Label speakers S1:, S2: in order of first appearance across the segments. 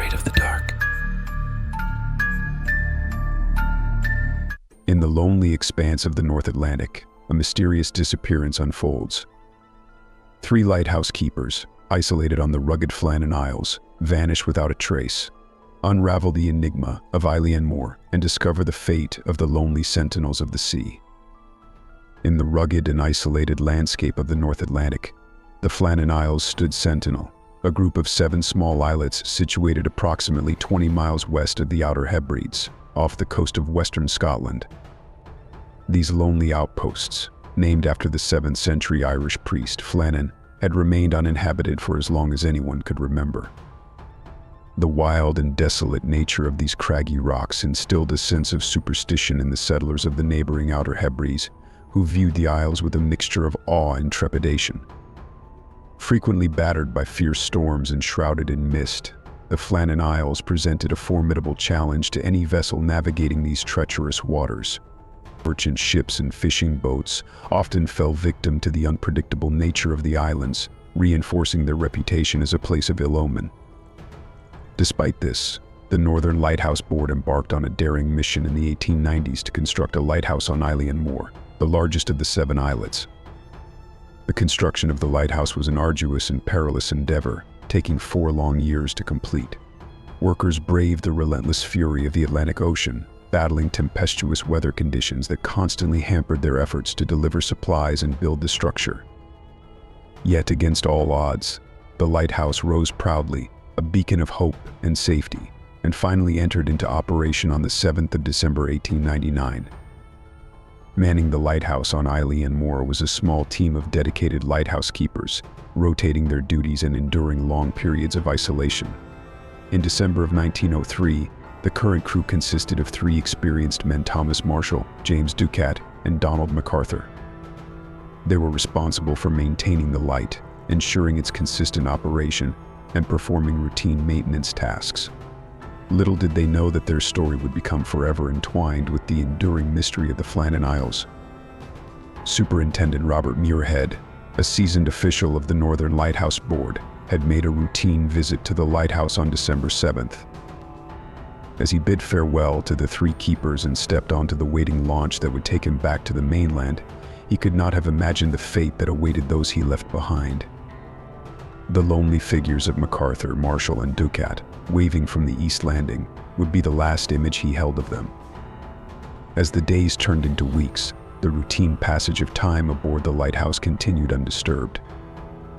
S1: afraid of the dark.
S2: In the lonely expanse of the North Atlantic, a mysterious disappearance unfolds. 3 lighthouse keepers, isolated on the rugged Flannan Isles, vanish without a trace. Unravel the enigma of Eilean Moor and discover the fate of the lonely sentinels of the sea. In the rugged and isolated landscape of the North Atlantic, the Flannan Isles stood sentinel, a group of 7 small islets situated approximately 20 miles west of the Outer Hebrides, off the coast of western Scotland. These lonely outposts, named after the 7th century Irish priest Flannan, had remained uninhabited for as long as anyone could remember. The wild and desolate nature of these craggy rocks instilled a sense of superstition in the settlers of the neighboring Outer Hebrides, who viewed the isles with a mixture of awe and trepidation. Frequently battered by fierce storms and shrouded in mist, the Flannan Isles presented a formidable challenge to any vessel navigating these treacherous waters. Merchant ships and fishing boats often fell victim to the unpredictable nature of the islands, reinforcing their reputation as a place of ill omen. Despite this, the Northern Lighthouse Board embarked on a daring mission in the 1890s to construct a lighthouse on Eilean Moor, the largest of the 7 islets. The construction of the lighthouse was an arduous and perilous endeavor, taking 4 long years to complete. Workers braved the relentless fury of the Atlantic Ocean, battling tempestuous weather conditions that constantly hampered their efforts to deliver supplies and build the structure. Yet against all odds, the lighthouse rose proudly, a beacon of hope and safety, and finally entered into operation on the 7th of December 1899. Manning the lighthouse on Eilean Moor was a small team of dedicated lighthouse keepers, rotating their duties and enduring long periods of isolation. In December of 1903, the current crew consisted of 3 experienced men: Thomas Marshall, James Ducat, and Donald MacArthur. They were responsible for maintaining the light, ensuring its consistent operation, and performing routine maintenance tasks. Little did they know that their story would become forever entwined with the enduring mystery of the Flannan Isles. Superintendent Robert Muirhead, a seasoned official of the Northern Lighthouse Board, had made a routine visit to the lighthouse on December 7th. As he bid farewell to the 3 keepers and stepped onto the waiting launch that would take him back to the mainland, he could not have imagined the fate that awaited those he left behind. The lonely figures of MacArthur, Marshall, and Ducat, waving from the east landing, would be the last image he held of them. As the days turned into weeks, the routine passage of time aboard the lighthouse continued undisturbed.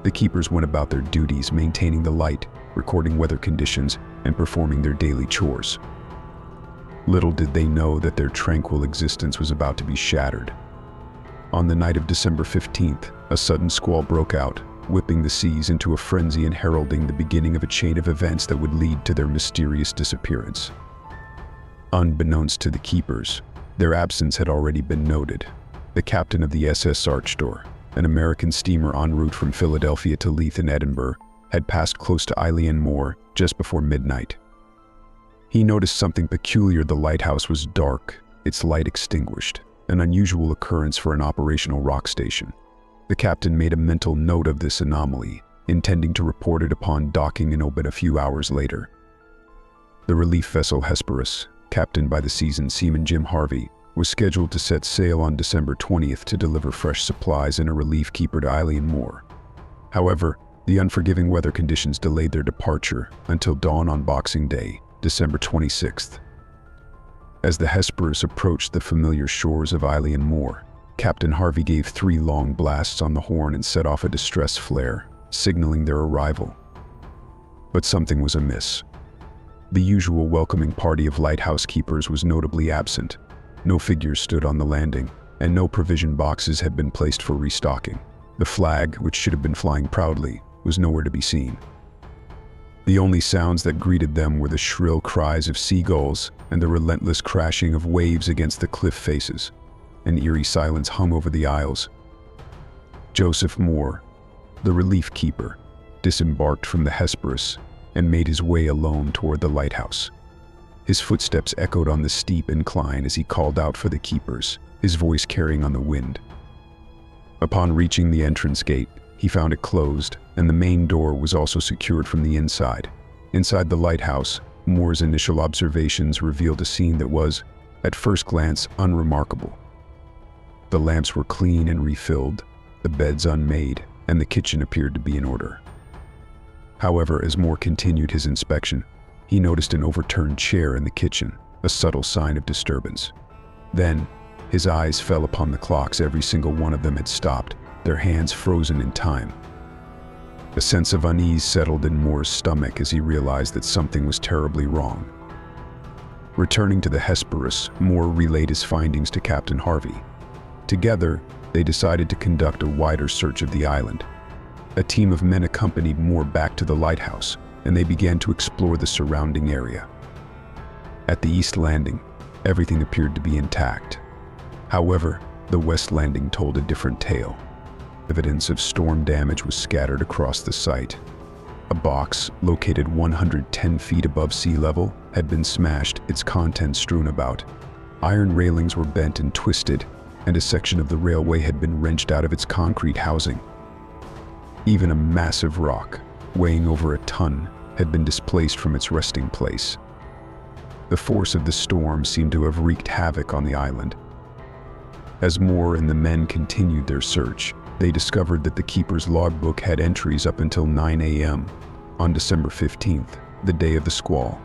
S2: The keepers went about their duties, maintaining the light, recording weather conditions, and performing their daily chores. Little did they know that their tranquil existence was about to be shattered. On the night of December 15th, a sudden squall broke out, whipping the seas into a frenzy and heralding the beginning of a chain of events that would lead to their mysterious disappearance. Unbeknownst to the keepers, their absence had already been noted. The captain of the SS Archdor, an American steamer en route from Philadelphia to Leith in Edinburgh, had passed close to Eilean Moor just before midnight. He noticed something peculiar. The lighthouse was dark, its light extinguished, an unusual occurrence for an operational rock station. The captain made a mental note of this anomaly, intending to report it upon docking in Oban a few hours later. The relief vessel Hesperus, captained by the seasoned seaman Jim Harvey, was scheduled to set sail on December 20th to deliver fresh supplies and a relief keeper to Eilean Moor. However, the unforgiving weather conditions delayed their departure until dawn on Boxing Day, December 26th. As the Hesperus approached the familiar shores of Eilean Moor, Captain Harvey gave 3 long blasts on the horn and set off a distress flare, signaling their arrival. But something was amiss. The usual welcoming party of lighthouse keepers was notably absent. No figures stood on the landing, and no provision boxes had been placed for restocking. The flag, which should have been flying proudly, was nowhere to be seen. The only sounds that greeted them were the shrill cries of seagulls and the relentless crashing of waves against the cliff faces. An eerie silence hung over the isles. Joseph Moore, the relief keeper, disembarked from the Hesperus and made his way alone toward the lighthouse. His footsteps echoed on the steep incline as he called out for the keepers, his voice carrying on the wind. Upon reaching the entrance gate, he found it closed, and the main door was also secured from the inside. Inside the lighthouse, Moore's initial observations revealed a scene that was, at first glance, unremarkable. The lamps were clean and refilled, the beds unmade, and the kitchen appeared to be in order. However, as Moore continued his inspection, he noticed an overturned chair in the kitchen, a subtle sign of disturbance. Then, his eyes fell upon the clocks. Every single one of them had stopped, their hands frozen in time. A sense of unease settled in Moore's stomach as he realized that something was terribly wrong. Returning to the Hesperus, Moore relayed his findings to Captain Harvey. Together, they decided to conduct a wider search of the island. A team of men accompanied Moore back to the lighthouse, and they began to explore the surrounding area. At the East Landing, everything appeared to be intact. However, the West Landing told a different tale. Evidence of storm damage was scattered across the site. A box, located 110 feet above sea level, had been smashed, its contents strewn about. Iron railings were bent and twisted, and a section of the railway had been wrenched out of its concrete housing. Even a massive rock, weighing over a ton, had been displaced from its resting place. The force of the storm seemed to have wreaked havoc on the island. As Moore and the men continued their search, they discovered that the keeper's logbook had entries up until 9 a.m. on December 15th, the day of the squall.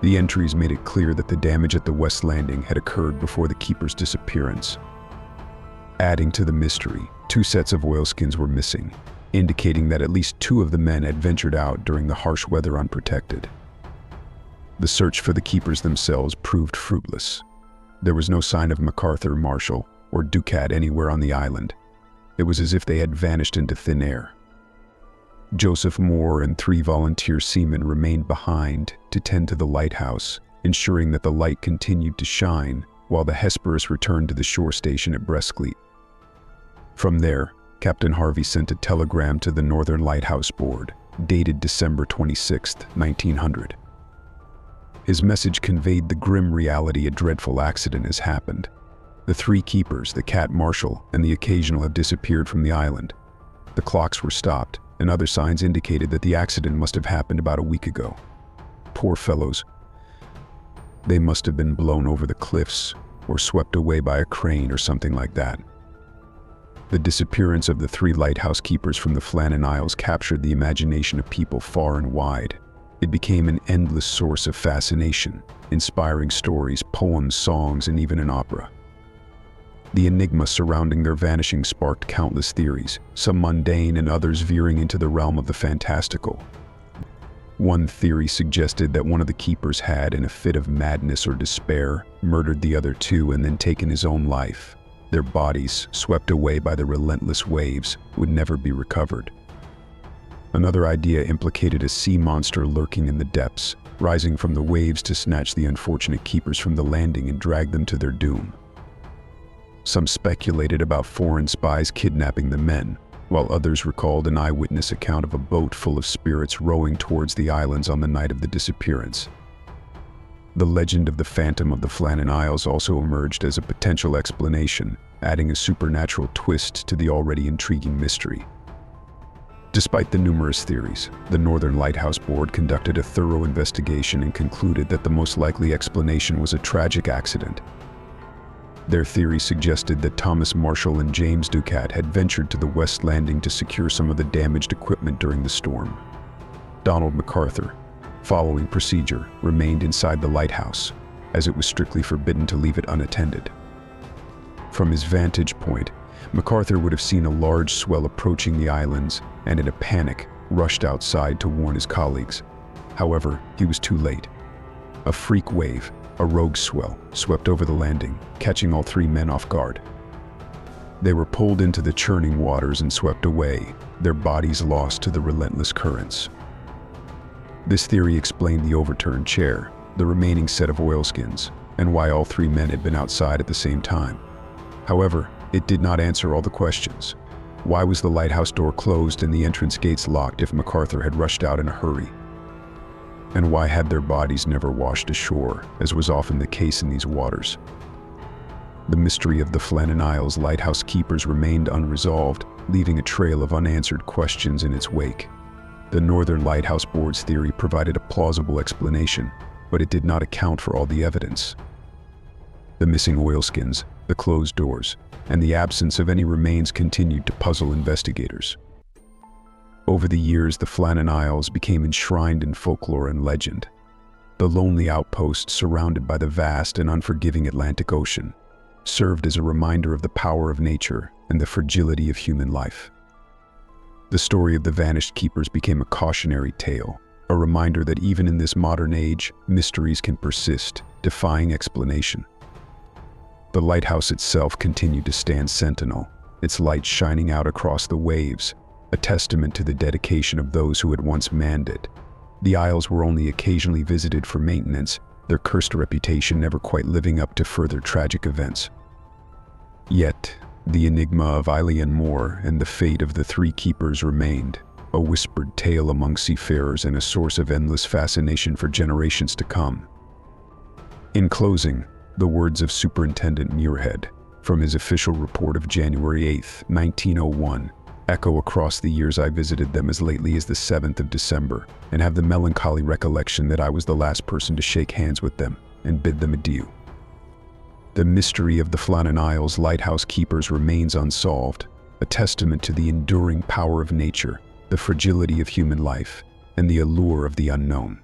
S2: The entries made it clear that the damage at the West Landing had occurred before the keeper's disappearance. Adding to the mystery, 2 sets of oilskins were missing, indicating that at least 2 of the men had ventured out during the harsh weather unprotected. The search for the keepers themselves proved fruitless. There was no sign of MacArthur, Marshall, or Ducat anywhere on the island. It was as if they had vanished into thin air. Joseph Moore and 3 volunteer seamen remained behind to tend to the lighthouse, ensuring that the light continued to shine while the Hesperus returned to the shore station at Brestclete. From there, Captain Harvey sent a telegram to the Northern Lighthouse Board, dated December 26, 1900. His message conveyed the grim reality: a dreadful accident has happened. The 3 keepers, the Cat Marshall, and the Occasional have disappeared from the island. The clocks were stopped, and other signs indicated that the accident must have happened about a week ago. Poor fellows. They must have been blown over the cliffs, or swept away by a crane or something like that. The disappearance of the 3 lighthouse keepers from the Flannan Isles captured the imagination of people far and wide. It became an endless source of fascination, inspiring stories, poems, songs, and even an opera. The enigma surrounding their vanishing sparked countless theories, some mundane and others veering into the realm of the fantastical. One theory suggested that one of the keepers had, in a fit of madness or despair, murdered the other 2 and then taken his own life. Their bodies, swept away by the relentless waves, would never be recovered. Another idea implicated a sea monster lurking in the depths, rising from the waves to snatch the unfortunate keepers from the landing and drag them to their doom. Some speculated about foreign spies kidnapping the men, while others recalled an eyewitness account of a boat full of spirits rowing towards the islands on the night of the disappearance. The legend of the Phantom of the Flannan Isles also emerged as a potential explanation, adding a supernatural twist to the already intriguing mystery. Despite the numerous theories, the Northern Lighthouse Board conducted a thorough investigation and concluded that the most likely explanation was a tragic accident. Their theory suggested that Thomas Marshall and James Ducat had ventured to the West Landing to secure some of the damaged equipment during the storm. Donald MacArthur, following procedure, remained inside the lighthouse, as it was strictly forbidden to leave it unattended. From his vantage point, MacArthur would have seen a large swell approaching the islands and, in a panic, rushed outside to warn his colleagues. However, he was too late. A freak wave, a rogue swell, swept over the landing, catching all 3 men off guard. They were pulled into the churning waters and swept away, their bodies lost to the relentless currents. This theory explained the overturned chair, the remaining set of oilskins, and why all 3 men had been outside at the same time. However, it did not answer all the questions. Why was the lighthouse door closed and the entrance gates locked if MacArthur had rushed out in a hurry? And why had their bodies never washed ashore, as was often the case in these waters? The mystery of the Flannan Isles lighthouse keepers remained unresolved, leaving a trail of unanswered questions in its wake. The Northern Lighthouse Board's theory provided a plausible explanation, but it did not account for all the evidence. The missing oilskins, the closed doors, and the absence of any remains continued to puzzle investigators. Over the years, the Flannan Isles became enshrined in folklore and legend. The lonely outpost surrounded by the vast and unforgiving Atlantic Ocean served as a reminder of the power of nature and the fragility of human life. The story of the vanished keepers became a cautionary tale, a reminder that even in this modern age, mysteries can persist, defying explanation. The lighthouse itself continued to stand sentinel, its light shining out across the waves, a testament to the dedication of those who had once manned it. The Isles were only occasionally visited for maintenance, their cursed reputation never quite living up to further tragic events. Yet, the enigma of Eilean Moor and the fate of the three keepers remained, a whispered tale among seafarers and a source of endless fascination for generations to come. In closing, the words of Superintendent Muirhead, from his official report of January 8, 1901, echo across the years I visited them as lately as the 7th of December, and have the melancholy recollection that I was the last person to shake hands with them and bid them adieu. The mystery of the Flannan Isles lighthouse keepers remains unsolved, a testament to the enduring power of nature, the fragility of human life, and the allure of the unknown.